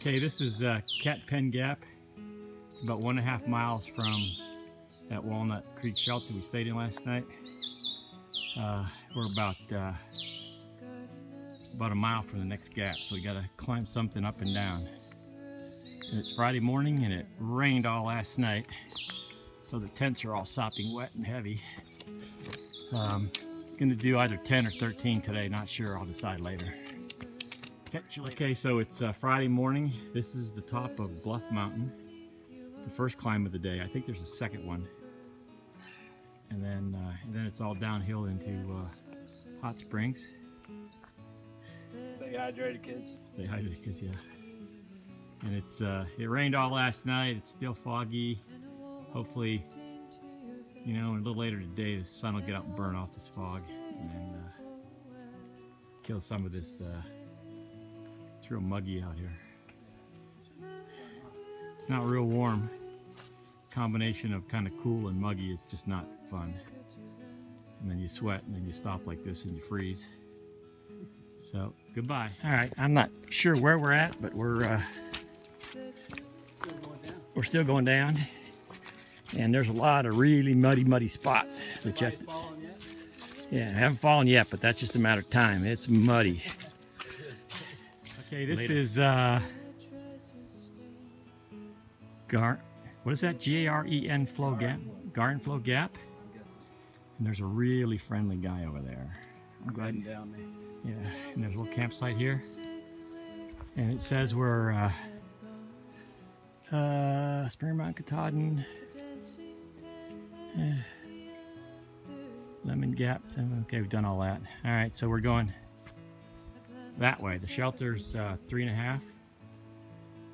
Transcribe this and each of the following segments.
Okay, this is Cat Pen Gap. It's about 1.5 miles from that Walnut Creek shelter we stayed in last night. We're about a mile from the next gap, so we got to climb something up and down. And it's Friday morning, and it rained all last night, so the tents are all sopping wet and heavy. Going to do either 10 or 13 today, not sure. I'll decide later. Catch you later. Okay, so it's Friday morning. This is the top of Bluff Mountain, the first climb of the day. I think there's a second one, and then it's all downhill into Hot Springs. Stay hydrated, kids. Stay hydrated, kids, yeah. And it rained all last night. It's still foggy. Hopefully, you know, a little later today, the sun will get up and burn off this fog and then kill some of this. It's real muggy out here. It's not real warm. Combination of kind of cool and muggy is just not fun. And then you sweat, and then you stop like this and you freeze. So goodbye. All right, I'm not sure where we're at, but we're still going down. And there's a lot of really muddy spots. Yeah, I haven't fallen yet, but that's just a matter of time. It's muddy. Okay, this is what is that? G-A-R-E-N Flow Gap, Garden Flow Gap. And there's a really friendly guy over there. I'm glad he's down there. Yeah, and there's a little campsite here. And it says we're Spring Mountain Katahdin, Lemon Gap. Okay, we've done all that. All right, so we're going that way. The shelter's 3.5,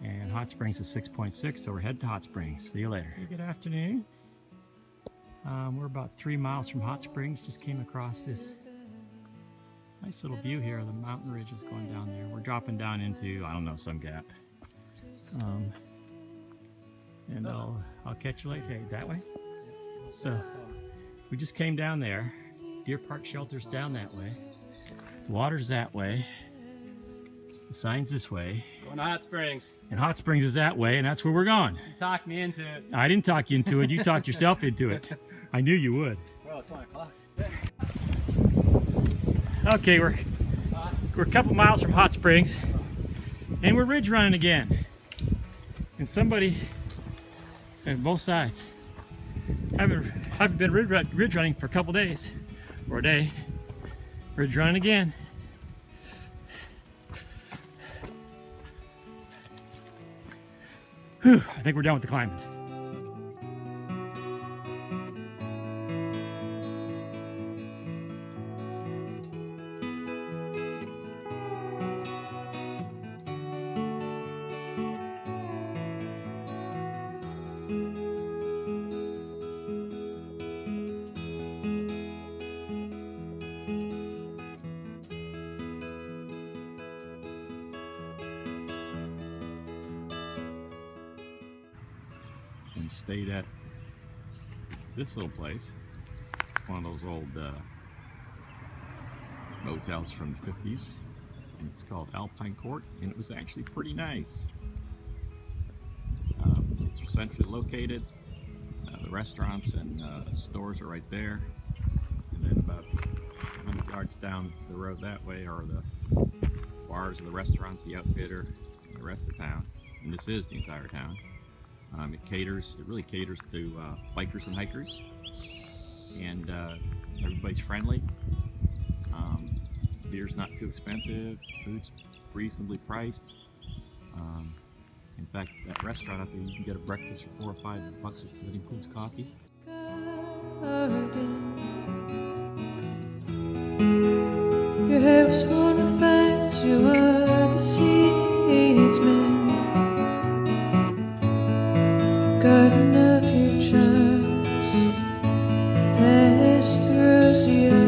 and Hot Springs is 6.6, so we're headed to Hot Springs. See you later. Good afternoon. We're about 3 miles from Hot Springs. Just came across this nice little view here. The mountain ridge is going down there. We're dropping down into, I don't know, some gap. And I'll catch you later. Okay, that way. So we just came down there. Deer Park Shelter's down that way. The water's that way. The sign's this way. Going to Hot Springs. And Hot Springs is that way, and that's where we're going. You talked me into it. I didn't talk you into it. You talked yourself into it. I knew you would. Well, it's 1 o'clock. Okay, we're a couple miles from Hot Springs, and we're ridge running again. And somebody, on both sides, I've been ridge running for a couple days, or a day. Ridge running again. Whew, I think we're done with the climbing. And stayed at this little place, one of those old motels from the 50s, and it's called Alpine Court, and it was actually pretty nice. It's centrally located. The restaurants and stores are right there, and then about 100 yards down the road that way are the bars and the restaurants, the outfitter, and the rest of town. And this is the entire town. It really caters to bikers and hikers, and everybody's friendly. Beer's not too expensive, food's reasonably priced. In fact, that restaurant up there, you can get a breakfast for $4 or $5 that includes coffee. Your hair was worn with fangs, you were the seedsman. Garden of your charms, past the rosy arch.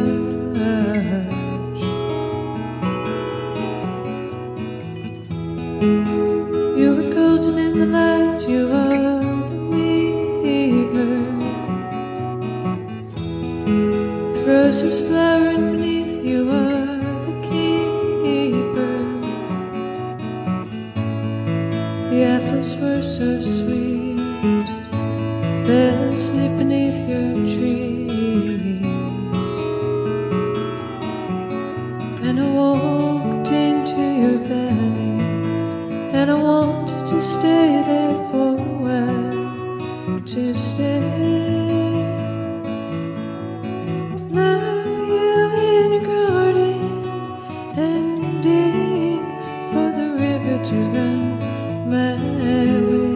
You were golden in the light, you are the weaver, with roses flowering beneath, you are the keeper. fell asleep beneath your tree, and I walked into your valley, and I wanted to stay there for a while, to stay. Love you in your garden and dig for the river to run my way.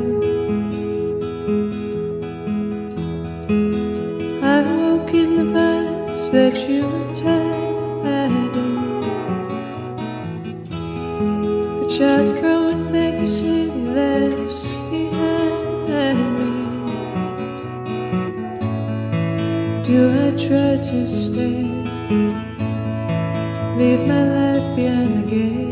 I woke in the vines that you tied in, a child throwing back your silly laughs behind me. Do I try to stay, leave my life behind the gate,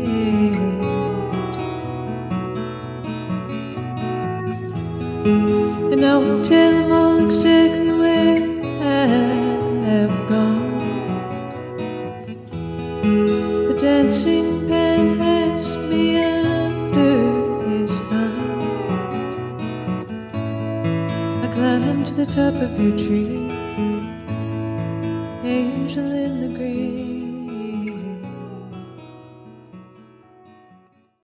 and I will tell them all exactly where I've gone. The dancing pan has me under his thumb. I climbed to the top of your tree, angel in the green.